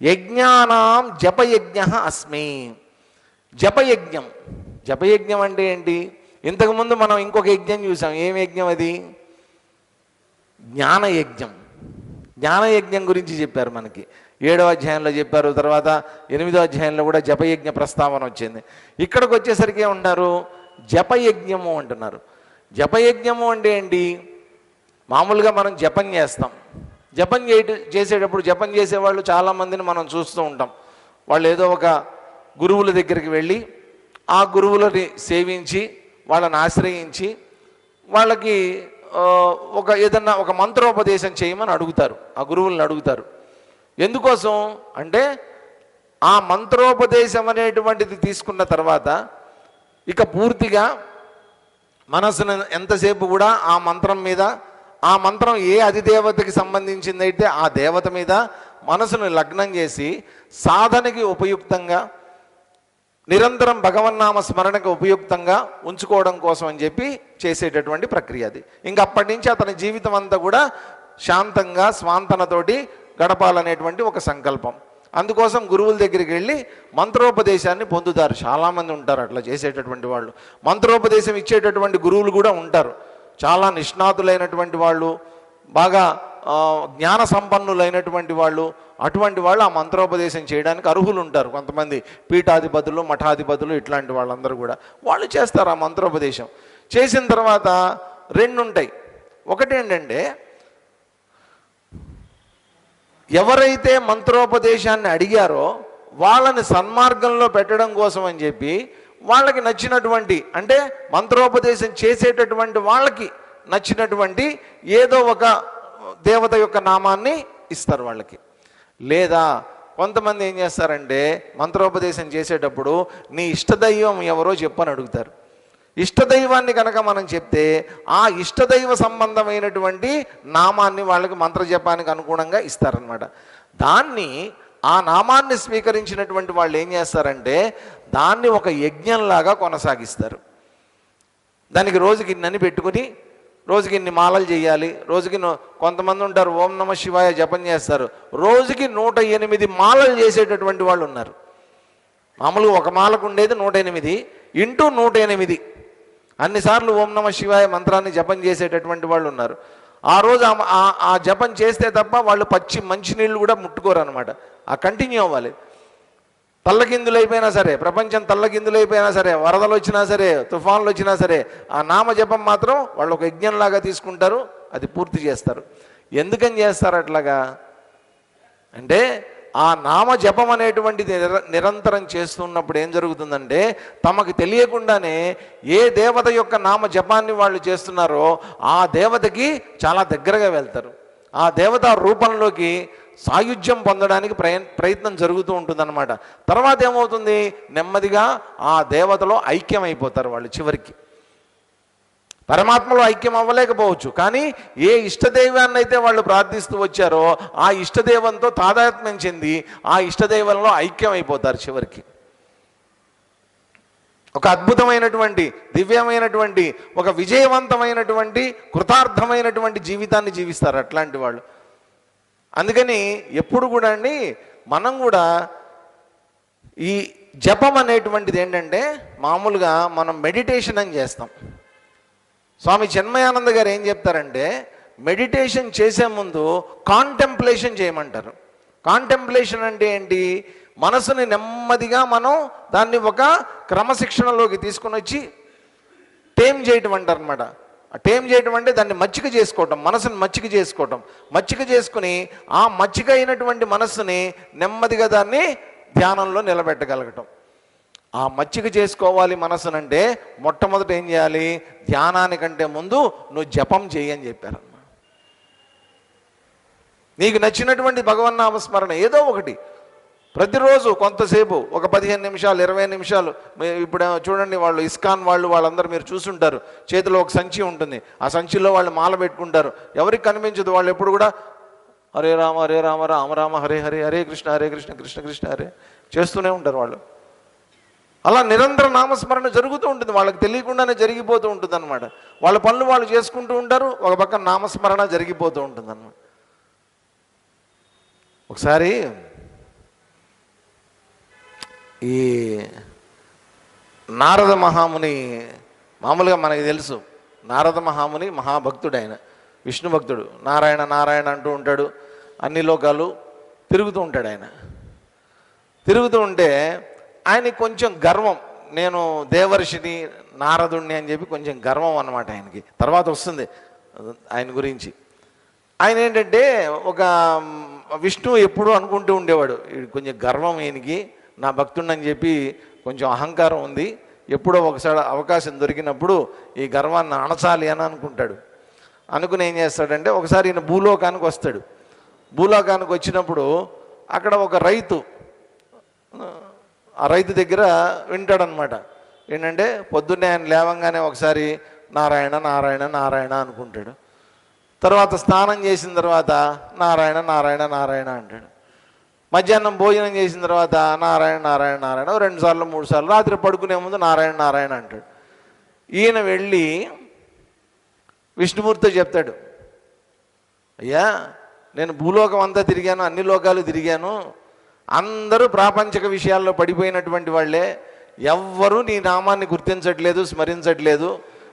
యజ్ఞానాం జపయజ్ఞ అస్మి. జపయజ్ఞం, జపయజ్ఞం అంటే ఏంటి? ఇంతకుముందు మనం ఇంకొక యజ్ఞం చూసాం. ఏం యజ్ఞం అది? జ్ఞానయజ్ఞం. జ్ఞానయజ్ఞం గురించి చెప్పారు మనకి 7వ అధ్యాయంలో చెప్పారు. తర్వాత 8వ అధ్యాయంలో కూడా జపయజ్ఞ ప్రస్తావన వచ్చింది. ఇక్కడికి వచ్చేసరికి ఏమంటారు? జపయజ్ఞము అంటున్నారు. జపయజ్ఞము అంటే ఏంటి? మామూలుగా మనం జపం చేస్తాం. జపం చేసేటప్పుడు జపం చేసేవాళ్ళు చాలామందిని మనం చూస్తూ ఉంటాం. వాళ్ళు ఏదో ఒక గురువుల దగ్గరికి వెళ్ళి ఆ గురువులని సేవించి వాళ్ళని ఆశ్రయించి వాళ్ళకి ఏదన్నా ఒక మంత్రోపదేశం చేయమని అడుగుతారు. ఆ గురువులను అడుగుతారు. ఎందుకోసం అంటే ఆ మంత్రోపదేశం అనేటువంటిది తీసుకున్న తర్వాత ఇక పూర్తిగా మనసును ఎంతసేపు కూడా ఆ మంత్రం మీద, ఆ మంత్రం ఏ అధిదేవతకి సంబంధించిందైతే ఆ దేవత మీద మనసును లగ్నం చేసి సాధనకి ఉపయుక్తంగా, నిరంతరం భగవన్నామ స్మరణకు ఉపయుక్తంగా ఉంచుకోవడం కోసం అని చెప్పి చేసేటటువంటి ప్రక్రియ అది. ఇంక అప్పటి నుంచి అతని జీవితం అంతా కూడా శాంతంగా స్వాంతనతోటి గడపాలనేటువంటి ఒక సంకల్పం. అందుకోసం గురువుల దగ్గరికి వెళ్ళి మంత్రోపదేశాన్ని పొందుతారు. చాలామంది ఉంటారు అట్లా చేసేటటువంటి వాళ్ళు. మంత్రోపదేశం ఇచ్చేటటువంటి గురువులు కూడా ఉంటారు. చాలా నిష్ణాతులైనటువంటి వాళ్ళు, బాగా జ్ఞాన సంపన్నులైనటువంటి వాళ్ళు. అటువంటి వాళ్ళు ఆ మంత్రోపదేశం చేయడానికి అర్హులు ఉంటారు. కొంతమంది పీఠాధిపతులు, మఠాధిపతులు, ఇట్లాంటి వాళ్ళందరూ కూడా వాళ్ళు చేస్తారు ఆ మంత్రోపదేశం. చేసిన తర్వాత 2 ఉంటాయి. ఒకటి ఏంటంటే, ఎవరైతే మంత్రోపదేశాన్ని అడిగారో వాళ్ళని సన్మార్గంలో పెట్టడం కోసం అని చెప్పి వాళ్ళకి నచ్చినటువంటి, అంటే మంత్రోపదేశం చేసేటటువంటి వాళ్ళకి నచ్చినటువంటి ఏదో ఒక దేవత యొక్క నామాన్ని ఇస్తారు వాళ్ళకి. లేదా కొంతమంది ఏం చేస్తారంటే మంత్రోపదేశం చేసేటప్పుడు నీ ఇష్టదైవం ఎవరో చెప్పని అడుగుతారు. ఇష్టదైవాన్ని కనుక మనం చెప్తే ఆ ఇష్టదైవ సంబంధమైనటువంటి నామాన్ని వాళ్ళకి మంత్రజపానికి అనుగుణంగా ఇస్తారనమాట. దాన్ని, ఆ నామాన్ని స్వీకరించినటువంటి వాళ్ళు ఏం చేస్తారంటే దాన్ని ఒక యజ్ఞంలాగా కొనసాగిస్తారు. దానికి రోజుకి ఇన్నని పెట్టుకుని రోజుకి ఇన్ని మాలలు చేయాలి. రోజుకి కొంతమంది ఉంటారు ఓం నమ శివాయ జపం చేస్తారు. రోజుకి 108 మాలలు చేసేటటువంటి వాళ్ళు ఉన్నారు. మామూలుగా ఒక మాలకు ఉండేది 108 ఇంటూ 108 అన్నిసార్లు ఓం నమ శివాయ మంత్రాన్ని జపం చేసేటటువంటి వాళ్ళు ఉన్నారు. ఆ రోజు ఆ జపం చేస్తే తప్ప వాళ్ళు మంచినీళ్ళు కూడా ముట్టుకోరు అనమాట. ఆ కంటిన్యూ అవ్వాలి. తల్లకిందులైపోయినా సరే, ప్రపంచం తల్లకిందులైపోయినా సరే, వరదలు వచ్చినా సరే, తుఫాన్లు వచ్చినా సరే, ఆ నామజపం మాత్రం వాళ్ళు ఒక యజ్ఞంలాగా తీసుకుంటారు. అది పూర్తి చేస్తారు. ఎందుకని చేస్తారు అట్లాగా అంటే ఆ నామజపం అనేటువంటిది నిరంతరం చేస్తున్నప్పుడు ఏం జరుగుతుందంటే తమకు తెలియకుండానే ఏ దేవత యొక్క నామ జపాన్ని వాళ్ళు చేస్తున్నారో ఆ దేవతకి చాలా దగ్గరగా వెళ్తారు. ఆ దేవత రూపంలోకి సాయుధ్యం పొందడానికి ప్రయత్నం జరుగుతూ ఉంటుందన్నమాట. తర్వాత ఏమవుతుంది? నెమ్మదిగా ఆ దేవతలో ఐక్యం అయిపోతారు వాళ్ళు. చివరికి పరమాత్మలో ఐక్యం అవ్వలేకపోవచ్చు, కానీ ఏ ఇష్టదైవాన్ని అయితే వాళ్ళు ప్రార్థిస్తూ వచ్చారో ఆ ఇష్టదైవంతో తాదాత్మ్యం చెంది ఆ ఇష్టదైవంలో ఐక్యం అయిపోతారు. చివరికి ఒక అద్భుతమైనటువంటి, దివ్యమైనటువంటి, ఒక విజయవంతమైనటువంటి, కృతార్థమైనటువంటి జీవితాన్ని జీవిస్తారు అట్లాంటి వాళ్ళు. అందుకని ఎప్పుడు కూడా అండి మనం కూడా ఈ జపం అనేటువంటిది ఏంటంటే మామూలుగా మనం మెడిటేషన్ అని చేస్తాం. స్వామి చిన్మయానంద గారు ఏం చెప్తారంటే మెడిటేషన్ చేసే ముందు కాంటెంప్లేషన్ చేయమంటారు. కాంటెంప్లేషన్ అంటే ఏంటి? మనసుని నెమ్మదిగా మనం దాన్ని ఒక క్రమశిక్షణలోకి తీసుకుని వచ్చి టేమ్ చేయటం అంటారు అనమాట. టేమ్ చేయటం అంటే దాన్ని మచ్చిక చేసుకోవటం, మనసుని మచ్చిక చేసుకోవటం. మచ్చిక చేసుకుని ఆ మచ్చిక అయినటువంటి మనస్సుని నెమ్మదిగా దాన్ని ధ్యానంలో నిలబెట్టగలగటం. ఆ మచ్చిక చేసుకోవాలి మనసునంటే మొట్టమొదట ఏం చేయాలి? ధ్యానానికంటే ముందు నువ్వు జపం చేయని చెప్పారన్నమాట. నీకు నచ్చినటువంటి భగవన్నామస్మరణ ఏదో ఒకటి ప్రతిరోజు కొంతసేపు, ఒక 15 నిమిషాలు 20 నిమిషాలు. ఇప్పుడు చూడండి, వాళ్ళు ఇస్కాన్ వాళ్ళందరూ మీరు చూసుంటారు, చేతిలో ఒక సంచి ఉంటుంది. ఆ సంచిలో వాళ్ళు మాల పెట్టుకుంటారు. ఎవరికి కనిపించదు. వాళ్ళు ఎప్పుడు కూడా హరే రామ రామ రామ హరే హరే, హరే కృష్ణ కృష్ణ కృష్ణ హరే చేస్తూనే ఉంటారు వాళ్ళు. అలా నిరంతర నామస్మరణ జరుగుతూ ఉంటుంది. వాళ్ళకి తెలియకుండానే జరిగిపోతూ ఉంటుంది అనమాట. వాళ్ళ పనులు వాళ్ళు చేసుకుంటూ ఉంటారు, ఒక పక్క నామస్మరణ జరిగిపోతూ ఉంటుంది అన్నమాట. ఒకసారి ఈ నారద మహాముని మామూలుగా మనకి తెలుసు, నారద మహాముని మహాభక్తుడు, ఆయన విష్ణు భక్తుడు. నారాయణ నారాయణ అంటూ ఉంటాడు, అన్ని లోకాలు తిరుగుతూ ఉంటాడు. ఆయన తిరుగుతూ ఉంటే ఆయనకి కొంచెం గర్వం, నేను దేవర్షిని నారదుణ్ణి అని చెప్పి కొంచెం గర్వం అన్నమాట ఆయనకి. తర్వాత వస్తుంది ఆయన గురించి. ఆయన ఏంటంటే ఒక విష్ణువు ఎప్పుడూ అనుకుంటూ ఉండేవాడు, కొంచెం గర్వం ఈయనకి, నా భక్తుడిని అని చెప్పి కొంచెం అహంకారం ఉంది, ఎప్పుడో ఒకసారి అవకాశం దొరికినప్పుడు ఈ గర్వాన్ని అణచాలి అని అనుకుంటాడు. అనుకుని ఏం చేస్తాడంటే ఒకసారి ఈయన భూలోకానికి వస్తాడు. భూలోకానికి వచ్చినప్పుడు అక్కడ ఒక రైతు, ఆ రైతు దగ్గర వింటాడనమాట. ఏంటంటే పొద్దున్నే ఆయన లేవంగానే ఒకసారి నారాయణ నారాయణ నారాయణ అనుకుంటాడు. తర్వాత స్నానం చేసిన తర్వాత నారాయణ నారాయణ నారాయణ అంటాడు. మధ్యాహ్నం భోజనం చేసిన తర్వాత నారాయణ నారాయణ నారాయణ 2 సార్లు 3 సార్లు, రాత్రి పడుకునే ముందు నారాయణ నారాయణ అంటాడు. ఈయన వెళ్ళి విష్ణుమూర్తితో చెప్తాడు, అయ్యా నేను భూలోకం అంతా తిరిగాను, అన్ని లోకాలు తిరిగాను, అందరూ ప్రాపంచిక విషయాల్లో పడిపోయినటువంటి వాళ్ళే, ఎవ్వరూ నీ నామాన్ని గుర్తించట్లేదు, స్మరించట్లేదు.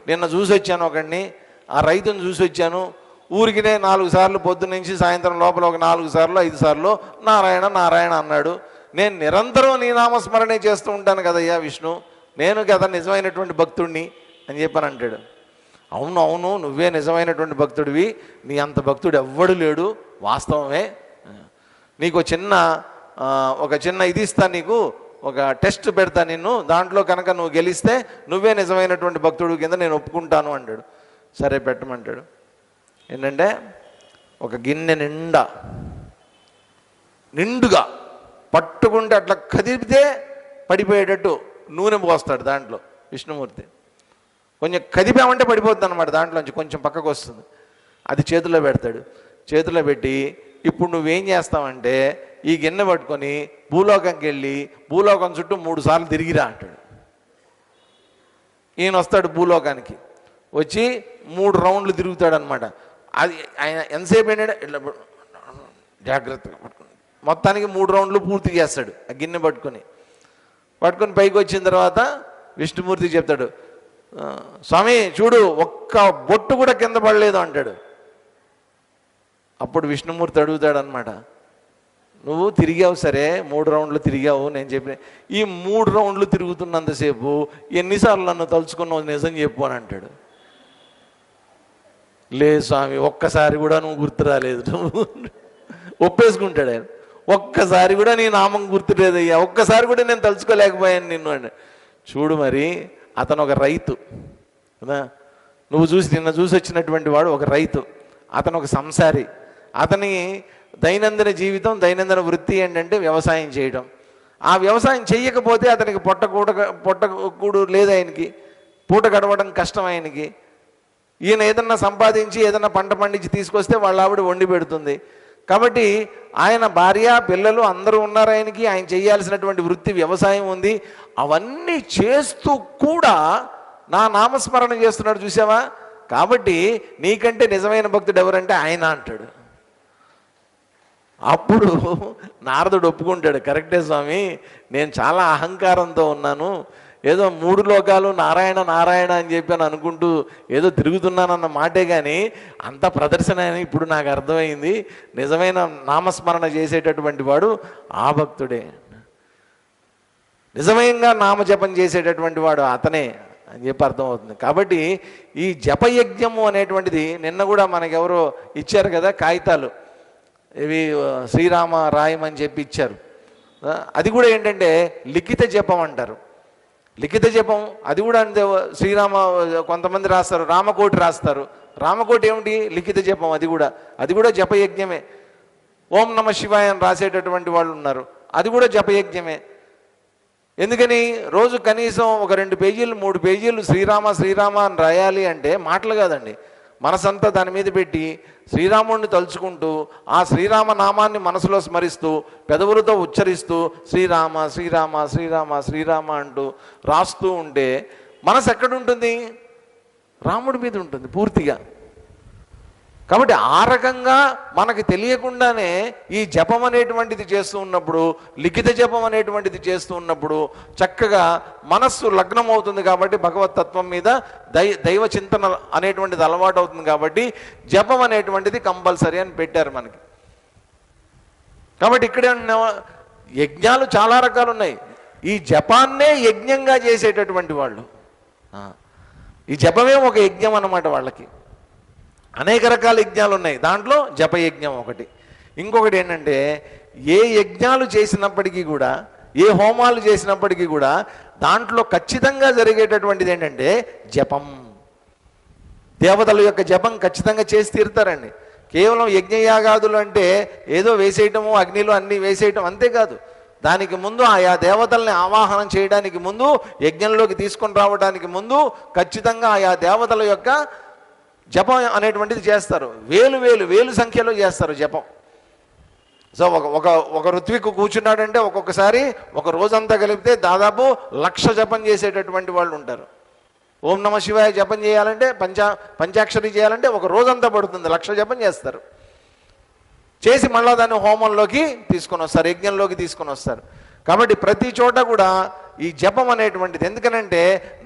నిన్న చూసి వచ్చాను ఒకడిని, ఆ రైతుని చూసి వచ్చాను, ఊరికినే 4 సార్లు పొద్దున్న నుంచి సాయంత్రం లోపల ఒక 4 సార్లు 5 సార్లు నారాయణ నారాయణ అన్నాడు. నేను నిరంతరం నీ నామస్మరణే చేస్తూ ఉంటాను కదయ్యా విష్ణు, నేను కదా నిజమైనటువంటి భక్తుడిని అని చెప్పని అంటాడు. అవును అవును, నువ్వే నిజమైనటువంటి భక్తుడివి, నీ అంత భక్తుడు ఎవ్వడు లేడు, వాస్తవమే. నీకు ఒక చిన్న ఇది ఇస్తా, నీకు ఒక టెస్ట్ పెడతా నిన్ను, దాంట్లో కనుక నువ్వు గెలిస్తే నువ్వే నిజమైనటువంటి భక్తుడు కింద నేను ఒప్పుకుంటాను అంటాడు. సరే పెట్టమంటాడు. ఏంటంటే ఒక గిన్నె నిండుగా పట్టుకుంటే అట్లా కదిపితే పడిపోయేటట్టు నూనె పోస్తాడు దాంట్లో విష్ణుమూర్తి. కొంచెం కదిపామంటే పడిపోతుంది అనమాట, దాంట్లోంచి కొంచెం పక్కకు వస్తుంది. అది చేతిలో పెడతాడు. చేతిలో పెట్టి ఇప్పుడు నువ్వేం చేస్తావంటే ఈ గిన్నె పట్టుకొని భూలోకంకి వెళ్ళి భూలోకం చుట్టూ 3 సార్లు తిరిగిరా అంటాడు. ఈయన వస్తాడు భూలోకానికి, వచ్చి 3 రౌండ్లు తిరుగుతాడనమాట. అది ఆయన ఎంతసేపు ఏంటంటే ఇట్లా జాగ్రత్తగా పట్టుకుని మొత్తానికి 3 రౌండ్లు పూర్తి చేస్తాడు ఆ గిన్నె పట్టుకొని పైకి వచ్చిన తర్వాత విష్ణుమూర్తి చెప్తాడు, స్వామి చూడు ఒక్క బొట్టు కూడా కింద పడలేదు అంటాడు. అప్పుడు విష్ణుమూర్తి అడుగుతాడు అనమాట, నువ్వు తిరిగావు సరే 3 రౌండ్లు తిరిగావు, నేను చెప్పిన ఈ 3 రౌండ్లు తిరుగుతున్నంతసేపు ఎన్నిసార్లు నన్ను తలుచుకున్నావు నిజం చెప్పు అని అంటాడు. లేదు స్వామి, ఒక్కసారి కూడా నువ్వు గుర్తు రాలేదు, నువ్వు ఒప్పేసుకుంటాడు ఆయన. ఒక్కసారి కూడా నీ నామం గుర్తులేదయ్యా, ఒక్కసారి కూడా నేను తలుచుకోలేకపోయాను నిన్ను అని. చూడు మరి అతను ఒక రైతు కదా, నిన్న చూసి వచ్చినటువంటి వాడు ఒక రైతు, అతను ఒక సంసారి. అతని దైనందిన జీవితం, దైనందిన వృత్తి ఏంటంటే వ్యవసాయం చేయడం. ఆ వ్యవసాయం చెయ్యకపోతే అతనికి పొట్టకూడు లేదు, ఆయనకి పూట గడవడం కష్టం ఆయనకి. ఈయన ఏదన్నా సంపాదించి ఏదన్నా పంట పండించి తీసుకొస్తే వాళ్ళ ఆవిడ వండి పెడుతుంది. కాబట్టి ఆయన భార్య పిల్లలు అందరూ ఉన్నారు ఆయనకి, ఆయన చేయాల్సినటువంటి వృత్తి వ్యవసాయం ఉంది. అవన్నీ చేస్తూ కూడా నా నామస్మరణ చేస్తున్నాడు చూసావా, కాబట్టి నీకంటే నిజమైన భక్తుడు ఎవరంటే ఆయన అంటాడు. అప్పుడు నారదుడు ఒప్పుకుంటాడు, కరెక్టే స్వామి, నేను చాలా అహంకారంతో ఉన్నాను, ఏదో 3 లోకాలు నారాయణ నారాయణ అని చెప్పి అనుకుంటూ ఏదో తిరుగుతున్నానన్న మాటే కానీ అంత ప్రదర్శన అని ఇప్పుడు నాకు అర్థమైంది. నిజమైన నామస్మరణ చేసేటటువంటి వాడు ఆ భక్తుడే, నిజంగా నామజపం చేసేటటువంటి వాడు అతనే అని చెప్పి అర్థమవుతుంది. కాబట్టి ఈ జపయజ్ఞము అనేటువంటిది నిన్న కూడా మనకెవరో ఇచ్చారు కదా కాగితాలు, ఇవి శ్రీరామ రాయమని చెప్పి ఇచ్చారు. అది కూడా ఏంటంటే లిఖిత జపం అంటారు. లిఖిత జపం అది కూడా అంతే. శ్రీరామ కొంతమంది రాస్తారు, రామకోటి రాస్తారు. రామకోటి ఏమిటి? లిఖిత జపం. అది కూడా జపయజ్ఞమే. ఓం నమ శివాయ అని రాసేటటువంటి వాళ్ళు ఉన్నారు, అది కూడా జపయజ్ఞమే. ఎందుకని రోజు కనీసం ఒక 2 పేజీలు 3 పేజీలు శ్రీరామ శ్రీరామ అని రాయాలి అంటే మాటలు కాదండి, మనసంతా దాని మీద పెట్టి శ్రీరాముడిని తలుచుకుంటూ ఆ శ్రీరామ నామాన్ని మనసులో స్మరిస్తూ పెదవులతో ఉచ్చరిస్తూ శ్రీరామ శ్రీరామ శ్రీరామ శ్రీరామ అంటూ రాస్తూ ఉంటే మనసు ఎక్కడుంటుంది? రాముడి మీద ఉంటుంది పూర్తిగా. కాబట్టి ఆ రకంగా మనకి తెలియకుండానే ఈ జపం అనేటువంటిది చేస్తూ ఉన్నప్పుడు, లిఖిత జపం అనేటువంటిది చేస్తూ ఉన్నప్పుడు చక్కగా మనస్సు లగ్నం అవుతుంది. కాబట్టి భగవతత్వం మీద దైవ చింతన అనేటువంటిది అలవాటు అవుతుంది. కాబట్టి జపం అనేటువంటిది కంపల్సరీ అని పెట్టారు మనకి. కాబట్టి ఇక్కడే యజ్ఞాలు చాలా రకాలు ఉన్నాయి. ఈ జపాన్నే యజ్ఞంగా చేసేటటువంటి వాళ్ళు, ఈ జపమే ఒక యజ్ఞం అన్నమాట వాళ్ళకి. అనేక రకాల యజ్ఞాలు ఉన్నాయి, దాంట్లో జపయజ్ఞం ఒకటి. ఇంకొకటి ఏంటంటే, ఏ యజ్ఞాలు చేసినప్పటికీ కూడా, ఏ హోమాలు చేసినప్పటికీ కూడా దాంట్లో ఖచ్చితంగా జరిగేటటువంటిది ఏంటంటే జపం. దేవతల యొక్క జపం ఖచ్చితంగా చేసి తీరుతారండి. కేవలం యజ్ఞయాగాదులు అంటే ఏదో వేసేయటము, అగ్నిలో అన్నీ వేసేయటం అంతేకాదు. దానికి ముందు ఆయా దేవతల్ని ఆవాహనం చేయడానికి ముందు, యజ్ఞంలోకి తీసుకొని రావడానికి ముందు ఖచ్చితంగా ఆయా దేవతల యొక్క జపం అనేటువంటిది చేస్తారు. వేలు వేలు వేలు సంఖ్యలో చేస్తారు జపం. సో ఒక ఋత్విక్ కూర్చున్నాడంటే ఒక్కొక్కసారి ఒక రోజంతా కలిపితే దాదాపు 1,00,000 జపం చేసేటటువంటి వాళ్ళు ఉంటారు. ఓం నమ శివాయ జపం చేయాలంటే, పంచాక్షరి చేయాలంటే ఒక రోజంతా పడుతుంది. 1,00,000 జపం చేస్తారు. చేసి మళ్ళా దాన్ని హోమంలోకి తీసుకొని వస్తారు, యజ్ఞంలోకి తీసుకొని వస్తారు. కాబట్టి ప్రతి చోట కూడా ఈ జపం అనేటువంటిది, ఎందుకనంటే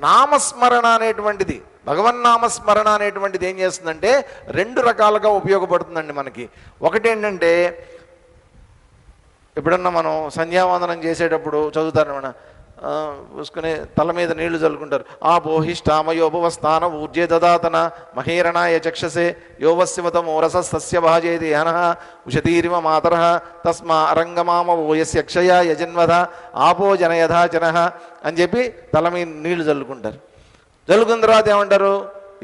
నామస్మరణ అనేటువంటిది, భగవన్నామస్మరణ అనేటువంటిది ఏం చేస్తుందంటే 2 రకాలుగా ఉపయోగపడుతుందండి మనకి. ఒకటి ఏంటంటే, ఎప్పుడన్నా మనం సంధ్యావందనం చేసేటప్పుడు చదువుతారు, మన పూసుకుని తల మీద నీళ్లు చల్లుకుంటారు. ఆపోహిష్టామయోపవస్థాన ఊర్జే దదాతన మహీరణాయ చక్షసే యోవస్యవతం ఓరసస్య భాజేది హనః ఉషతీరిమ మాతర తస్మా అరంగమామ ఓయస్య క్షయ యజన్వధ ఆపో జనయధా జనః అని చెప్పి తల మీద నీళ్లు చల్లుకుంటారు. చల్లుకున్న తర్వాత ఏమంటారు,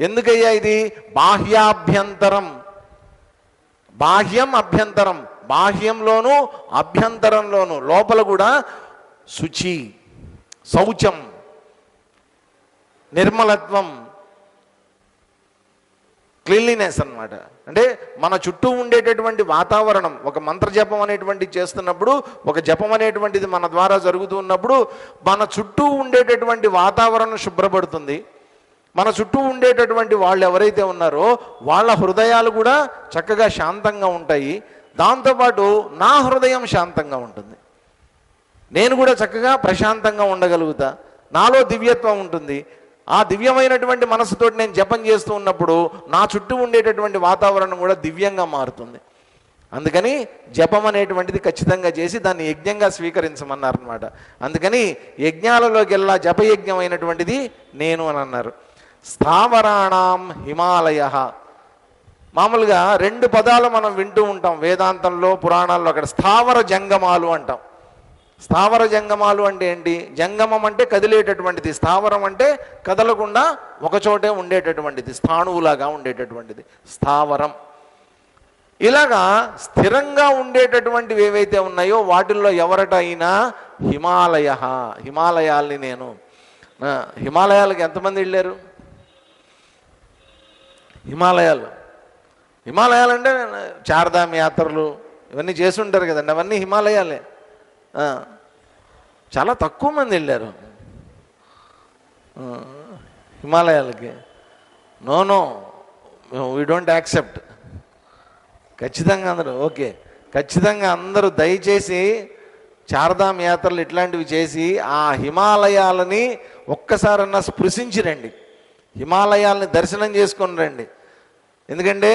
ఎందుకయ్యా ఇది? బాహ్యాభ్యంతరం, బాహ్యం అభ్యంతరం, బాహ్యంలోనూ అభ్యంతరంలోనూ, లోపల కూడా శుచి, శౌచం, నిర్మలత్వం, క్లీన్లీనెస్ అన్నమాట. అంటే మన చుట్టూ ఉండేటటువంటి వాతావరణం, ఒక మంత్రజపం అనేటువంటిది చేస్తున్నప్పుడు, ఒక జపం అనేటువంటిది మన ద్వారా జరుగుతూ ఉన్నప్పుడు మన చుట్టూ ఉండేటటువంటి వాతావరణం శుభ్రపడుతుంది. మన చుట్టూ ఉండేటటువంటి వాళ్ళు ఎవరైతే ఉన్నారో వాళ్ళ హృదయాలు కూడా చక్కగా శాంతంగా ఉంటాయి. దాంతోపాటు నా హృదయం శాంతంగా ఉంటుంది, నేను కూడా చక్కగా ప్రశాంతంగా ఉండగలుగుతా, నాలో దివ్యత్వం ఉంటుంది. ఆ దివ్యమైనటువంటి మనసుతోటి నేను జపం చేస్తూ ఉన్నప్పుడు నా చుట్టూ ఉండేటటువంటి వాతావరణం కూడా దివ్యంగా మారుతుంది. అందుకని జపం అనేటువంటిది ఖచ్చితంగా చేసి దాన్ని యజ్ఞంగా స్వీకరించమన్నారనమాట. అందుకని యజ్ఞాలలోకి వెళ్ళా జపయజ్ఞం అయినటువంటిది నేను అని అన్నారు. స్థావరాణం హిమాలయ. మామూలుగా 2 పదాలు మనం వింటూ ఉంటాం వేదాంతంలో, పురాణాల్లో. అక్కడ స్థావర జంగమాలు అంటాం. స్థావర జంగమాలు అంటే ఏంటి? జంగమం అంటే కదిలేటటువంటిది, స్థావరం అంటే కదలకుండా ఒకచోటే ఉండేటటువంటిది, స్థాణువులాగా ఉండేటటువంటిది స్థావరం. ఇలాగా స్థిరంగా ఉండేటటువంటివి ఏవైతే ఉన్నాయో వాటిల్లో ఎవరట అయినా హిమాలయ. హిమాలయాల్ని నేను, హిమాలయాలకు ఎంతమంది వెళ్ళారు? హిమాలయాలు అంటే చార్ధామ్ యాత్రలు ఇవన్నీ చేసి ఉంటారు కదండి, అవన్నీ హిమాలయాలే. చాలా తక్కువ మంది వెళ్ళారు హిమాలయాలకి. No, we don't accept. ఖచ్చితంగా అందరూ ఓకే, ఖచ్చితంగా అందరూ దయచేసి చార్ధామ్ యాత్రలు ఇట్లాంటివి చేసి ఆ హిమాలయాలని ఒక్కసారన్నా స్పృశించి రండి, హిమాలయాలని దర్శనం చేసుకొని రండి. ఎందుకంటే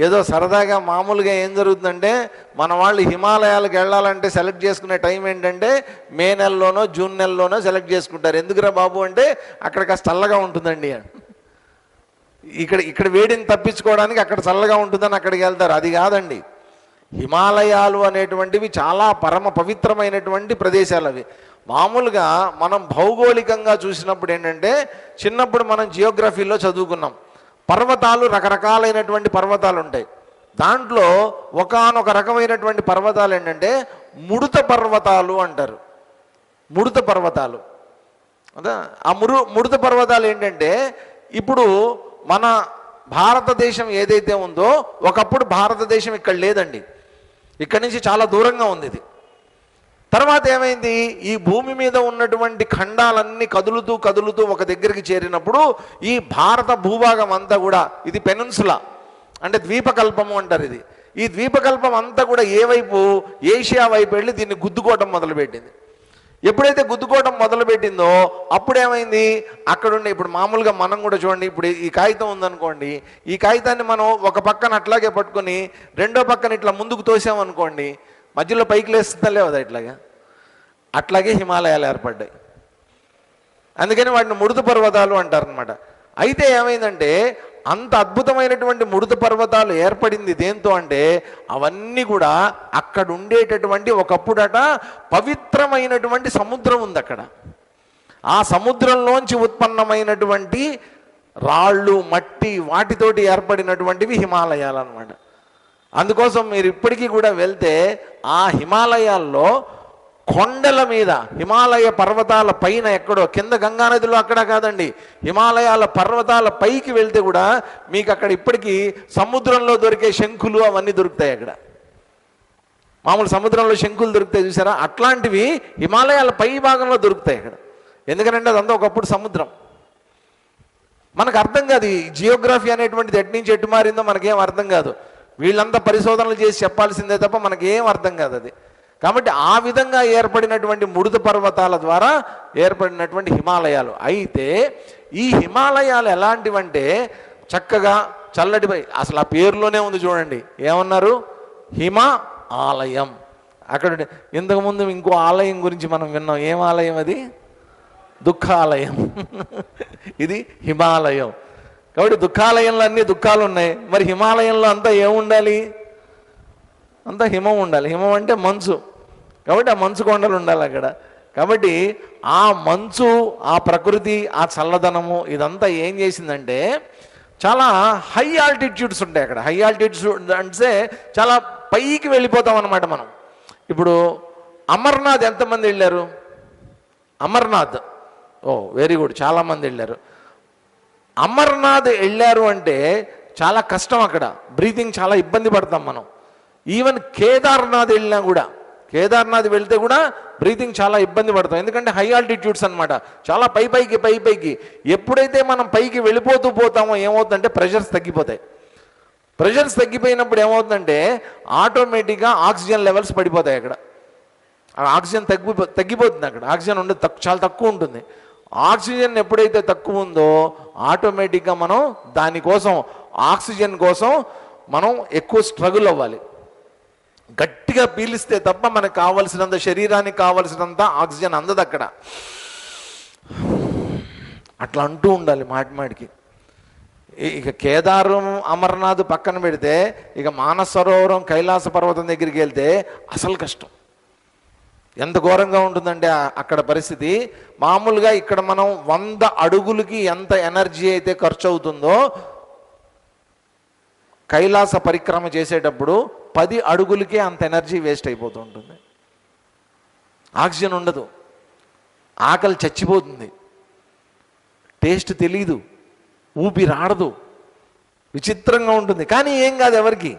ఏదో సరదాగా మామూలుగా ఏం జరుగుతుందంటే, మన వాళ్ళు హిమాలయాలకు వెళ్ళాలంటే సెలెక్ట్ చేసుకునే టైం ఏంటంటే మే నెలలోనో జూన్ నెలలోనో సెలెక్ట్ చేసుకుంటారు. ఎందుకురా బాబు అంటే అక్కడ కాస్త చల్లగా ఉంటుందండి. ఇక్కడ వేడిని తప్పించుకోవడానికి అక్కడ చల్లగా ఉంటుందని అక్కడికి వెళ్తారు. అది కాదండి, హిమాలయాలు అనేటువంటివి చాలా పరమ పవిత్రమైనటువంటి ప్రదేశాలు అవి. మామూలుగా మనం భౌగోళికంగా చూసినప్పుడు ఏంటంటే, చిన్నప్పుడు మనం జియోగ్రఫీలో చదువుకున్నాం, పర్వతాలు రకరకాలైనటువంటి పర్వతాలు ఉంటాయి. దాంట్లో ఒకానొక రకమైనటువంటి పర్వతాలు ఏంటంటే ముడత పర్వతాలు అంటారు. ముడత పర్వతాలు అదా. ఆ ముడత పర్వతాలు ఏంటంటే, ఇప్పుడు మన భారతదేశం ఏదైతే ఉందో ఒకప్పుడు భారతదేశం ఇక్కడ లేదండి, ఇక్కడి నుంచి చాలా దూరంగా ఉంది ఇది. తర్వాత ఏమైంది, ఈ భూమి మీద ఉన్నటువంటి ఖండాలన్నీ కదులుతూ కదులుతూ ఒక దగ్గరికి చేరినప్పుడు ఈ భారత భూభాగం అంతా కూడా, ఇది పెనున్సులా, అంటే ద్వీపకల్పము అంటారు ఇది. ఈ ద్వీపకల్పం అంతా కూడా ఏ వైపు, ఏషియా వైపు వెళ్ళి దీన్ని గుద్దుకోవటం మొదలుపెట్టింది. ఎప్పుడైతే గుద్దుకోవటం మొదలుపెట్టిందో అప్పుడేమైంది, అక్కడుండే ఇప్పుడు మామూలుగా మనం కూడా చూడండి, ఇప్పుడు ఈ కాగితం ఉందనుకోండి, ఈ కాగితాన్ని మనం ఒక పక్కన అట్లాగే పట్టుకొని రెండో పక్కన ఇట్లా ముందుకు తోసామనుకోండి, మధ్యలో పైకి లేస్తుందా లేదా ఇట్లాగా, అట్లాగే హిమాలయాలు ఏర్పడ్డాయి. అందుకని వాటిని ముడుత పర్వతాలు అంటారనమాట. అయితే ఏమైందంటే అంత అద్భుతమైనటువంటి ముడుత పర్వతాలు ఏర్పడింది దేంతో అంటే, అవన్నీ కూడా అక్కడ ఉండేటటువంటి ఒకప్పుడట పవిత్రమైనటువంటి సముద్రం ఉంది అక్కడ. ఆ సముద్రంలోంచి ఉత్పన్నమైనటువంటి రాళ్ళు, మట్టి, వాటితోటి ఏర్పడినటువంటివి హిమాలయాలు అన్నమాట. అందుకోసం మీరు ఇప్పటికీ కూడా వెళ్తే ఆ హిమాలయాల్లో కొండల మీద, హిమాలయ పర్వతాల పైన ఎక్కడో కింద గంగానదిలో అక్కడ కాదండి, హిమాలయాల పర్వతాల పైకి వెళ్తే కూడా మీకు అక్కడ ఇప్పటికీ సముద్రంలో దొరికే శంకులు అవన్నీ దొరుకుతాయి. అక్కడ మామూలు సముద్రంలో శంకులు దొరుకుతాయి చూసారా, అట్లాంటివి హిమాలయాల పై భాగంలో దొరుకుతాయి అక్కడ. ఎందుకంటే అదంతా ఒకప్పుడు సముద్రం. మనకు అర్థం కాదు ఈ జియోగ్రఫీ అనేటువంటిది ఎటు నుంచి ఎటు మారిందో మనకేం అర్థం కాదు. వీళ్ళంతా పరిశోధనలు చేసి చెప్పాల్సిందే తప్ప మనకేం అర్థం కాదు అది. కాబట్టి ఆ విధంగా ఏర్పడినటువంటి ముడుత పర్వతాల ద్వారా ఏర్పడినటువంటి హిమాలయాలు. అయితే ఈ హిమాలయాలు ఎలాంటివంటే చక్కగా చల్లటిపై, అసలు ఆ పేరులోనే ఉంది చూడండి, ఏమన్నారు, హిమ ఆలయం. అక్కడ ఇంతకుముందు ఇంకో ఆలయం గురించి మనం విన్నాం. ఏం ఆలయం అది? దుఃఖాలయం. ఇది హిమాలయం. కాబట్టి దుఃఖాలయంలో అన్ని దుఃఖాలు ఉన్నాయి, మరి హిమాలయంలో అంతా ఏముండాలి? అంతా హిమం ఉండాలి. హిమం అంటే మంచు, కాబట్టి ఆ మంచు కొండలు ఉండాలి అక్కడ. కాబట్టి ఆ మంచు, ఆ ప్రకృతి, ఆ చల్లదనము ఇదంతా ఏం చేసిందంటే చాలా హై ఆల్టిట్యూడ్స్ ఉంటాయి అక్కడ. హై ఆల్టిట్యూడ్ అంటే చాలా పైకి వెళ్ళిపోతాం అన్నమాట మనం. ఇప్పుడు అమర్నాథ్ ఎంతమంది వెళ్ళారు? అమర్నాథ్, ఓ వెరీ గుడ్, చాలామంది వెళ్ళారు. అమర్నాథ్ వెళ్ళారు అంటే చాలా కష్టం అక్కడ, బ్రీతింగ్ చాలా ఇబ్బంది పడతాం మనం. ఈవెన్ కేదార్నాథ్ వెళ్ళినా కూడా, కేదార్నాథ్ వెళ్తే కూడా బ్రీతింగ్ చాలా ఇబ్బంది పడతాం, ఎందుకంటే హై ఆల్టిట్యూడ్స్ అనమాట, చాలా పైకి. ఎప్పుడైతే మనం పైకి వెళ్ళిపోతూ పోతామో ఏమవుతుందంటే ప్రెషర్స్ తగ్గిపోతాయి. ప్రెషర్స్ తగ్గిపోయినప్పుడు ఏమవుతుందంటే ఆటోమేటిక్గా ఆక్సిజన్ లెవెల్స్ పడిపోతాయి అక్కడ. ఆక్సిజన్ తగ్గిపోతుంది అక్కడ, ఆక్సిజన్ ఉండదు, చాలా తక్కువ ఉంటుంది. ఆక్సిజన్ ఎప్పుడైతే తక్కువ ఉందో ఆటోమేటిక్గా మనం దానికోసం, ఆక్సిజన్ కోసం మనం ఎక్కువ స్ట్రగుల్ అవ్వాలి. గట్టిగా పీలిస్తే తప్ప మనకు కావలసినంత, శరీరానికి కావలసినంత ఆక్సిజన్ అందదు అక్కడ. అట్లా అంటూ ఉండాలి మాటికి. ఇక కేదారం, అమర్నాథ్ పక్కన పెడితే ఇక మానస సరోవరం, కైలాస పర్వతం దగ్గరికి వెళ్తే అసలు కష్టం. ఎంత ఘోరంగా ఉంటుందంటే అక్కడ పరిస్థితి. మామూలుగా ఇక్కడ మనం 100 అడుగులకి ఎంత ఎనర్జీ అయితే ఖర్చు అవుతుందో, కైలాస పరిక్రమ చేసేటప్పుడు 10 అడుగులకే అంత ఎనర్జీ వేస్ట్ అయిపోతూ ఉంటుంది. ఆక్సిజన్ ఉండదు, ఆకలి చచ్చిపోతుంది, టేస్ట్ తెలీదు, ఊపిరాడదు, విచిత్రంగా ఉంటుంది. కానీ ఏం కాదు ఎవరికి.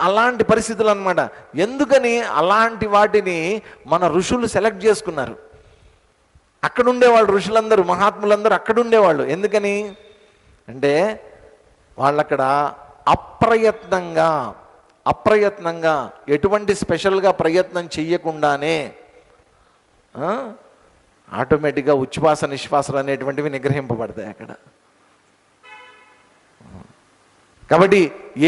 అలాంటి పరిస్థితులు అన్నమాట. ఎందుకని అలాంటి వాటిని మన ఋషులు సెలెక్ట్ చేసుకున్నారు. అక్కడ ఉండేవాళ్ళు ఋషులందరూ, మహాత్ములందరూ అక్కడ ఉండేవాళ్ళు. ఎందుకని అంటే వాళ్ళక్కడ అప్రయత్నంగా ఎటువంటి స్పెషల్గా ప్రయత్నం చెయ్యకుండానే ఆటోమేటిక్గా ఉచ్ఛ్వాస నిశ్వాసాలు అనేటువంటివి నిగ్రహింపబడతాయి అక్కడ. కాబట్టి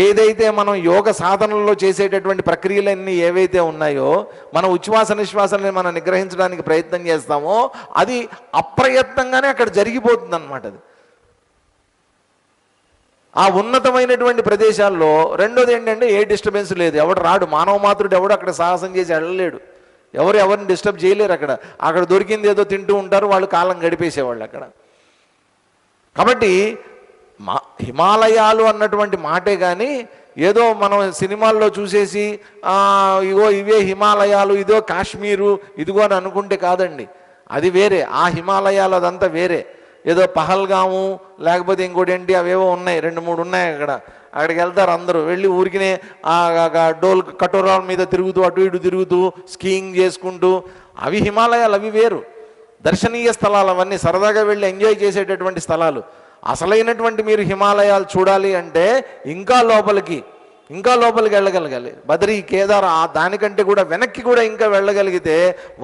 ఏదైతే మనం యోగ సాధనలో చేసేటటువంటి ప్రక్రియలన్నీ ఏవైతే ఉన్నాయో, మన ఉచ్ఛ్వాస నిశ్వాసాలని మనం నిగ్రహించడానికి ప్రయత్నం చేస్తామో అది అప్రయత్నంగానే అక్కడ జరిగిపోతుంది అన్నమాట. అది ఆ ఉన్నతమైనటువంటి ప్రదేశాల్లో. రెండోది ఏంటంటే ఏ డిస్టర్బెన్స్ లేదు, ఎవడు రాడు, మానవ మాతృడు ఎవడు అక్కడ సాహసం చేసి వెళ్ళలేడు, ఎవరిని డిస్టర్బ్ చేయలేరు అక్కడ దొరికింది ఏదో తింటూ ఉంటారు, వాళ్ళు కాలం గడిపేసేవాళ్ళు అక్కడ. కాబట్టి హిమాలయాలు అన్నటువంటి మాటే కానీ ఏదో మనం సినిమాల్లో చూసేసి ఇగో ఇవే హిమాలయాలు, ఇదో కాశ్మీరు, ఇదిగో అని అనుకుంటే కాదండి. అది వేరే, ఆ హిమాలయాలు అదంతా వేరే. ఏదో పహల్గాము లేకపోతే ఇంకోటి ఏంటి అవేవో ఉన్నాయి, 2-3 ఉన్నాయి అక్కడికి వెళ్తారు అందరూ. వెళ్ళి ఊరికినే డోల్ కటోరాల మీద తిరుగుతూ అటు ఇటు తిరుగుతూ స్కీయింగ్ చేసుకుంటూ, అవి హిమాలయాలు, అవి వేరు. దర్శనీయ స్థలాలు అవన్నీ, సరదాగా వెళ్ళి ఎంజాయ్ చేసేటటువంటి స్థలాలు. అసలైనటువంటి మీరు హిమాలయాలు చూడాలి అంటే ఇంకా లోపలికి వెళ్ళగలగాలి. బద్రీ, కేదార్ దానికంటే కూడా వెనక్కి కూడా ఇంకా వెళ్ళగలిగితే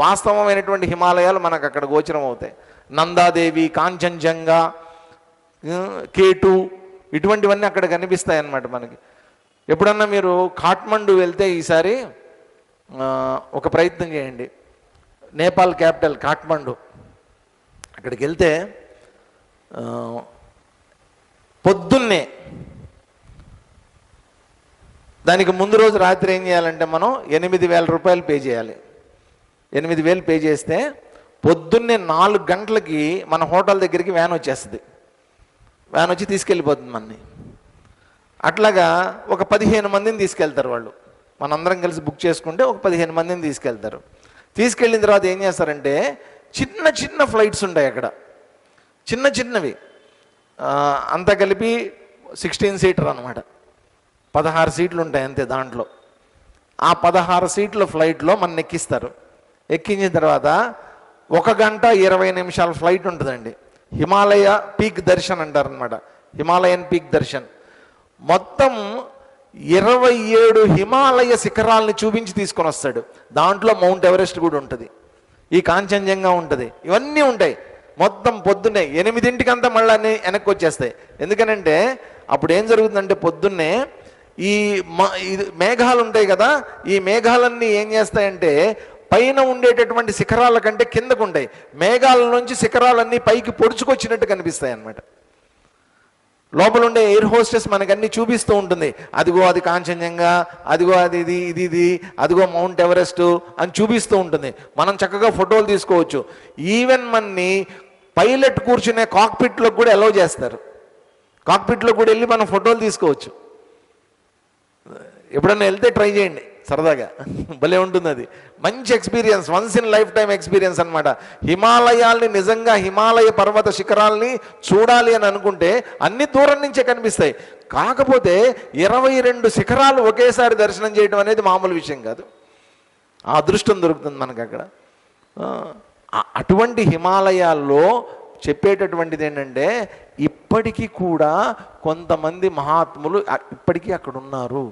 వాస్తవమైనటువంటి హిమాలయాలు మనకు అక్కడ గోచరం అవుతాయి. నందాదేవి, కాంచన్జంగా, K2 ఇటువంటివన్నీ అక్కడ కనిపిస్తాయి అన్నమాట మనకి. ఎప్పుడన్నా మీరు కాఠ్మండు వెళ్తే ఈసారి ఒక ప్రయత్నం చేయండి. నేపాల్ క్యాపిటల్ కాఠ్మండు. అక్కడికి వెళ్తే పొద్దున్నే, దానికి ముందు రోజు రాత్రి ఏం చేయాలంటే మనం 8,000 రూపాయలు పే చేయాలి. 8,000 పే చేస్తే పొద్దున్నే 4 గంటలకి మన హోటల్ దగ్గరికి వ్యాన్ వచ్చేస్తుంది. వ్యాన్ వచ్చి తీసుకెళ్ళిపోతుంది మనని. అట్లాగా ఒక 15 మందిని తీసుకెళ్తారు వాళ్ళు. మనందరం కలిసి బుక్ చేసుకుంటే ఒక 15 మందిని తీసుకెళ్తారు. తీసుకెళ్ళిన తర్వాత ఏం చేస్తారంటే చిన్న చిన్న ఫ్లైట్స్ ఉంటాయి అక్కడ, చిన్నవి, అంతా కలిపి 16 సీటర్ అనమాట. 16 సీట్లు ఉంటాయి అంతే దాంట్లో. ఆ 16 సీట్ల ఫ్లైట్లో మన ఎక్కిస్తారు. ఎక్కించిన తర్వాత 1 గంట 20 నిమిషాల ఫ్లైట్ ఉంటుందండి. హిమాలయ పీక్ దర్శన్ అంటారనమాట. హిమాలయన్ పీక్ దర్శన్ మొత్తం 27 హిమాలయ శిఖరాలని చూపించి తీసుకొని వస్తాడు. దాంట్లో మౌంట్ ఎవరెస్ట్ కూడా ఉంటుంది, ఈ కాంచన్జంగా ఉంటుంది, ఇవన్నీ ఉంటాయి. మొత్తం పొద్దున్నే 8ంటికంతా మళ్ళీ అన్నీ వెనక్కి వచ్చేస్తాయి. ఎందుకనంటే అప్పుడు ఏం జరుగుతుందంటే పొద్దున్నే ఈ మేఘాలు ఉంటాయి కదా, ఈ మేఘాలన్నీ ఏం చేస్తాయంటే పైన ఉండేటటువంటి శిఖరాల కంటే కిందకు ఉంటాయి. మేఘాల నుంచి శిఖరాలన్నీ పైకి పొడుచుకొచ్చినట్టు కనిపిస్తాయి అన్నమాట. లోపల ఉండే ఎయిర్ హోస్టెస్ మనకన్నీ చూపిస్తూ ఉంటుంది. అదిగో అది కాంచన్జంగా, అదిగో అది ఇది, అదిగో మౌంట్ ఎవరెస్ట్ అని చూపిస్తూ ఉంటుంది. మనం చక్కగా ఫోటోలు తీసుకోవచ్చు. ఈవెన్ మనని పైలట్ కూర్చునే కాక్పిట్లోకి కూడా అలౌ చేస్తారు. కాక్పిట్లో కూడా వెళ్ళి మనం ఫోటోలు తీసుకోవచ్చు. ఎప్పుడన్నా వెళ్తే ట్రై చేయండి, సరదాగా భలే ఉంటుంది. అది మంచి experience, once in life time experience అనమాట. హిమాలయాల్ని నిజంగా, హిమాలయ పర్వత శిఖరాల్ని చూడాలి అని అనుకుంటే అన్ని దూరం నుంచే కనిపిస్తాయి. కాకపోతే 22 శిఖరాలు ఒకేసారి దర్శనం చేయడం అనేది మామూలు విషయం కాదు. ఆ అదృష్టం దొరుకుతుంది మనకు అక్కడ. అటువంటి హిమాలయాల్లో చెప్పేటటువంటిది ఏంటంటే ఇప్పటికీ కూడా కొంతమంది మహాత్ములు ఇప్పటికీ అక్కడ ఉన్నారు.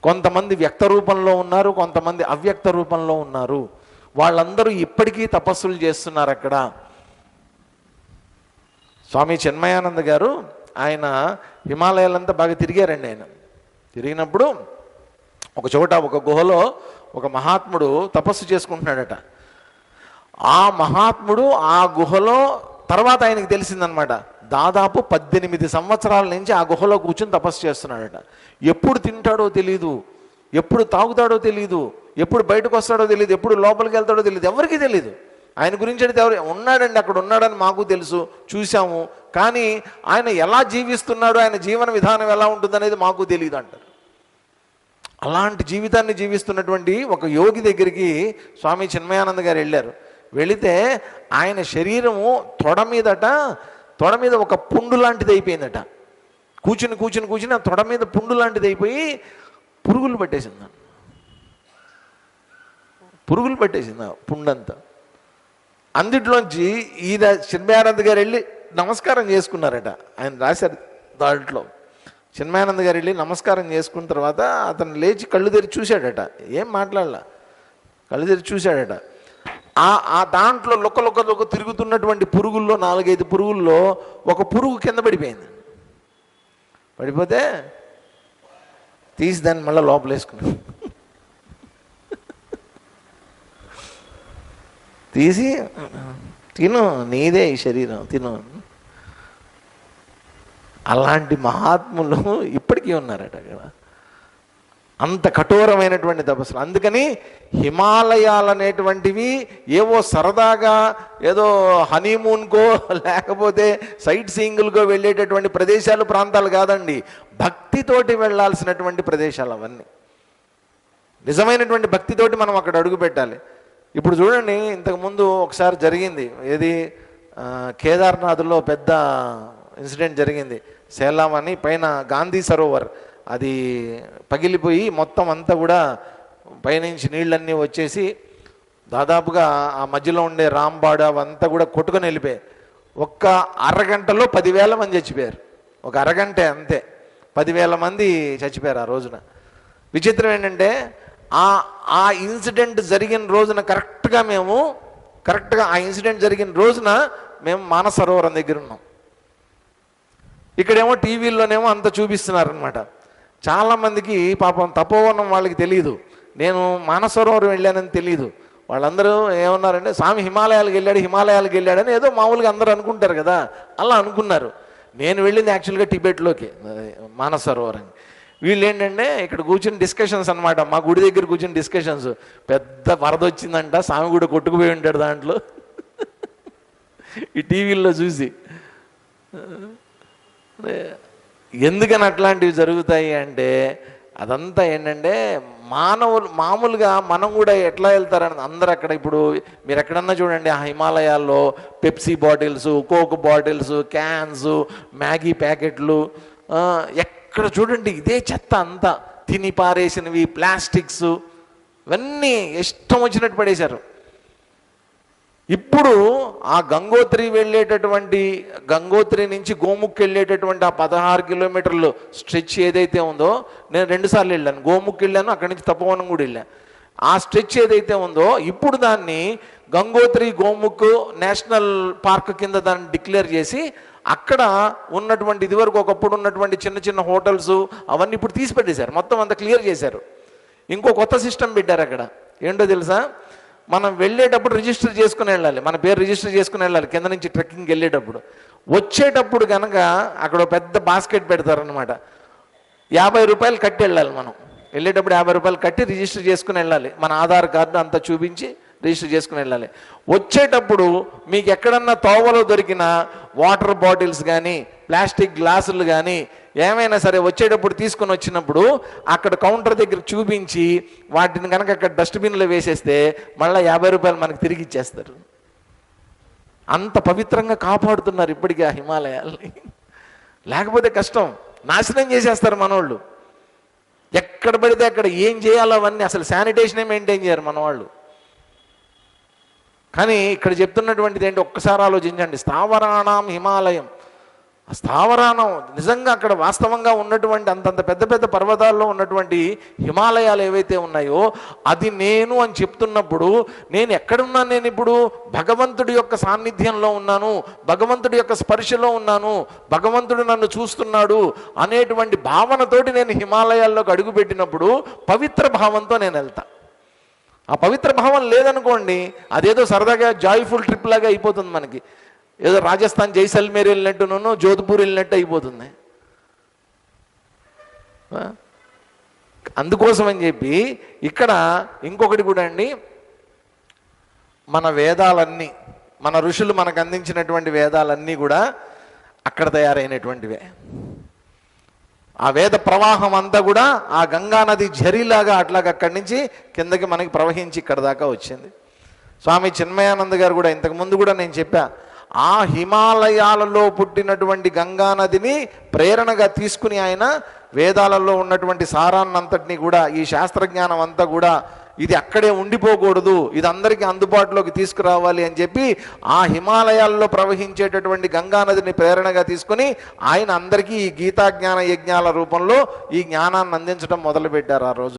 కొంతమంది వ్యక్త రూపంలో ఉన్నారు, కొంతమంది అవ్యక్త రూపంలో ఉన్నారు. వాళ్ళందరూ ఇప్పటికీ తపస్సులు చేస్తున్నారు అక్కడ. స్వామి చిన్మయానంద గారు ఆయన హిమాలయాలంతా బాగా తిరిగారండి. ఆయన తిరిగినప్పుడు ఒక చోట, ఒక గుహలో ఒక మహాత్ముడు తపస్సు చేసుకుంటున్నాడట. ఆ మహాత్ముడు ఆ గుహలో, తర్వాత ఆయనకు తెలిసిందనమాట, దాదాపు 18 సంవత్సరాల నుంచి ఆ గుహలో కూర్చొని తపస్సు చేస్తున్నాడట. ఎప్పుడు తింటాడో తెలీదు, ఎప్పుడు తాగుతాడో తెలీదు, ఎప్పుడు బయటకు వస్తాడో తెలియదు, ఎప్పుడు లోపలికి వెళ్తాడో తెలియదు, ఎవరికీ తెలియదు. ఆయన గురించి అడిగితే ఎవరు ఉన్నాడండి, అక్కడ ఉన్నాడని మాకు తెలుసు, చూసాము, కానీ ఆయన ఎలా జీవిస్తున్నాడో, ఆయన జీవన విధానం ఎలా ఉంటుందనేది మాకు తెలియదు అంటారు. అలాంటి జీవితాన్ని జీవిస్తున్నటువంటి ఒక యోగి దగ్గరికి స్వామి చిన్మయానంద గారు వెళ్ళారు. వెళితే ఆయన శరీరము తొడ మీద ఒక పుండు లాంటిది అయిపోయిందట. కూర్చుని ఆ తొడ మీద పుండు లాంటిది అయిపోయి పురుగులు పట్టేసింది ఆ పుండంతా. అందుట్లోంచి ఈయన చిన్మయానంద గారు వెళ్ళి నమస్కారం చేసుకున్నారట. ఆయన రాశారు దాంట్లో. చిన్మయానంద గారు వెళ్ళి నమస్కారం చేసుకున్న తర్వాత అతను లేచి కళ్ళు తెరిచి చూశాడట. ఏం మాట్లాడలా, కళ్ళు తెరిచి చూశాడట. ఆ దాంట్లో లొక్క తిరుగుతున్నటువంటి పురుగుల్లో 4-5 పురుగుల్లో ఒక పురుగు కింద పడిపోయింది. పడిపోతే తీసి దాన్ని మళ్ళీ లోపల వేసుకున్నాడు. తీసి తిను, నీదే ఈ శరీరం, తిను. అలాంటి మహాత్ములు ఇప్పటికీ ఉన్నారట అక్కడ. అంత కఠోరమైనటువంటి తపస్సులు. అందుకని హిమాలయాలు అనేటువంటివి ఏవో సరదాగా ఏదో హనీమూన్కో లేకపోతే సైట్ సీయింగ్లకో వెళ్ళేటటువంటి ప్రదేశాలు, ప్రాంతాలు కాదండి. భక్తితోటి వెళ్ళాల్సినటువంటి ప్రదేశాలు అవన్నీ. నిజమైనటువంటి భక్తితోటి మనం అక్కడ అడుగు పెట్టాలి. ఇప్పుడు చూడండి, ఇంతకుముందు ఒకసారి జరిగింది, ఏది కేదార్నాథ్లో పెద్ద ఇన్సిడెంట్ జరిగింది. సేలాం అని పైన గాంధీ సరోవర్ అది పగిలిపోయి మొత్తం అంతా కూడా పైనుంచి నీళ్ళన్నీ వచ్చేసి దాదాపుగా ఆ మధ్యలో ఉండే రాంబాడు అవంతా కూడా కొట్టుకొని వెళ్ళిపోయాయి. ఒక్క అరగంటలో 10,000 మంది చచ్చిపోయారు. ఒక అరగంటే అంతే 10,000 మంది చచ్చిపోయారు ఆ రోజున. విచిత్రం ఏంటంటే ఆ ఇన్సిడెంట్ జరిగిన రోజున కరెక్ట్గా ఆ ఇన్సిడెంట్ జరిగిన రోజున మేము మానస సరోవరం దగ్గర ఉన్నాం. ఇక్కడేమో టీవీల్లోనేమో అంత చూపిస్తున్నారనమాట. చాలామందికి పాపం తపోవనం వాళ్ళకి తెలియదు, నేను మానస సరోవరం వెళ్ళానని తెలియదు. వాళ్ళందరూ ఏమన్నారంటే స్వామి హిమాలయాలకు వెళ్ళాడని ఏదో మామూలుగా అందరూ అనుకుంటారు కదా, అలా అనుకున్నారు. నేను వెళ్ళింది యాక్చువల్గా టిబెట్లోకి, మానస సరోవరం. వీళ్ళు ఏంటంటే ఇక్కడ కూర్చుని డిస్కషన్స్ అనమాట, మా గుడి దగ్గర కూర్చుని డిస్కషన్స్. పెద్ద వరద వచ్చిందంట, స్వామి కూడా కొట్టుకుపోయి ఉంటాడు దాంట్లో ఈ టీవీల్లో చూసి. ఎందుకని అట్లాంటివి జరుగుతాయి అంటే అదంతా ఏంటంటే మామూలుగా మనం కూడా ఎట్లా వెళ్తారని అందరు అక్కడ. ఇప్పుడు మీరు ఎక్కడన్నా చూడండి, ఆ హిమాలయాల్లో Pepsi bottles, coke bottles, cans, Maggi ప్యాకెట్లు, ఎక్కడ చూడండి ఇదే చెత్త అంతా. తిని పారేసినవి, ప్లాస్టిక్స్, ఇవన్నీ ఇష్టం వచ్చినట్టు పడేశారు. ఇప్పుడు ఆ గంగోత్రి నుంచి గోముఖ్ వెళ్ళేటటువంటి ఆ 16 కిలోమీటర్లు స్ట్రెచ్ ఏదైతే ఉందో, నేను 2 సార్లు వెళ్ళాను. గోముఖ్ వెళ్ళాను, అక్కడి నుంచి తపోవనం కూడా వెళ్ళాను. ఆ స్ట్రెచ్ ఏదైతే ఉందో ఇప్పుడు దాన్ని గంగోత్రి గోముఖ్ నేషనల్ పార్క్ కింద దాన్ని డిక్లేర్ చేసి అక్కడ ఉన్నటువంటి ఇదివరకు ఒకప్పుడు ఉన్నటువంటి చిన్న చిన్న హోటల్స్ అవన్నీ ఇప్పుడు తీసిపెట్టేశారు, మొత్తం అంతా క్లియర్ చేశారు. ఇంకో కొత్త సిస్టమ్ పెట్టారు అక్కడ. ఏంటో తెలుసా, మనం వెళ్ళేటప్పుడు రిజిస్టర్ చేసుకుని వెళ్ళాలి, మన పేరు రిజిస్టర్ చేసుకుని వెళ్ళాలి కింద నుంచి ట్రెక్కింగ్కి వెళ్ళేటప్పుడు. వచ్చేటప్పుడు కనుక అక్కడ పెద్ద బాస్కెట్ పెడతారనమాట, 50 రూపాయలు కట్టి వెళ్ళాలి. మనం వెళ్ళేటప్పుడు 50 రూపాయలు కట్టి రిజిస్టర్ చేసుకుని వెళ్ళాలి, మన ఆధార్ కార్డు అంతా చూపించి రిజిస్టర్ చేసుకుని వెళ్ళాలి. వచ్చేటప్పుడు మీకు ఎక్కడన్నా తోవలో దొరికిన వాటర్ బాటిల్స్ కానీ ప్లాస్టిక్ గ్లాసులు కానీ ఏమైనా సరే వచ్చేటప్పుడు తీసుకొని వచ్చినప్పుడు అక్కడ కౌంటర్ దగ్గర చూపించి వాటిని కనుక అక్కడ డస్ట్బిన్లో వేసేస్తే మళ్ళీ 50 రూపాయలు మనకు తిరిగి ఇచ్చేస్తారు. అంత పవిత్రంగా కాపాడుతున్నారు ఇప్పటికీ ఆ హిమాలయాల్ని. లేకపోతే కష్టం, నాశనం చేసేస్తారు మనోళ్ళు. ఎక్కడ పడితే అక్కడ ఏం చేయాలో అవన్నీ, అసలు శానిటేషనే మెయింటైన్ చేయరు మనవాళ్ళు. కానీ ఇక్కడ చెప్తున్నటువంటిది ఏంటి ఒక్కసారి ఆలోచించండి. స్థావరాణం హిమాలయం, స్థావరాణం నిజంగా అక్కడ వాస్తవంగా ఉన్నటువంటి అంతంత పెద్ద పెద్ద పర్వతాల్లో ఉన్నటువంటి హిమాలయాలు ఏవైతే ఉన్నాయో అది నేను అని చెప్తున్నప్పుడు నేను ఎక్కడున్నాను? నేను ఇప్పుడు భగవంతుడి యొక్క సాన్నిధ్యంలో ఉన్నాను, భగవంతుడి యొక్క స్పర్శలో ఉన్నాను, భగవంతుడు నన్ను చూస్తున్నాడు అనేటువంటి భావనతోటి నేను హిమాలయాల్లోకి అడుగుపెట్టినప్పుడు పవిత్ర భావంతో నేను వెళ్తా. ఆ పవిత్ర భావం లేదనుకోండి, అదేదో సరదాగా జాయ్ఫుల్ ట్రిప్ లాగా అయిపోతుంది మనకి. ఏదో రాజస్థాన్ జైసల్మేర్ వెళ్ళినట్టునో జోధ్పూర్ వెళ్ళినట్టు అయిపోతుంది. అందుకోసం అని చెప్పి ఇక్కడ ఇంకొకటి కూడా అండి, మన వేదాలన్నీ, మన ఋషులు మనకు అందించినటువంటి వేదాలన్నీ కూడా అక్కడ తయారైనటువంటివే. ఆ వేద ప్రవాహం అంతా కూడా ఆ గంగానది ఝరిలాగా అట్లాగా అక్కడి నుంచి కిందకి మనకి ప్రవహించి ఇక్కడ దాకా వచ్చింది. స్వామి చిన్మయానంద గారు కూడా ఇంతకుముందు కూడా నేను చెప్పా, ఆ హిమాలయాలలో పుట్టినటువంటి గంగానదిని ప్రేరణగా తీసుకుని ఆయన వేదాలలో ఉన్నటువంటి సారాన్నంతటినీ కూడా, ఈ శాస్త్రజ్ఞానం అంతా కూడా ఇది అక్కడే ఉండిపోకూడదు, ఇది అందరికీ అందుబాటులోకి తీసుకురావాలి అని చెప్పి ఆ హిమాలయాల్లో ప్రవహించేటటువంటి గంగానదిని ప్రేరణగా తీసుకుని ఆయన అందరికీ ఈ గీతా జ్ఞాన యజ్ఞాల రూపంలో ఈ జ్ఞానాన్ని అందించడం మొదలుపెట్టారు ఆ రోజు.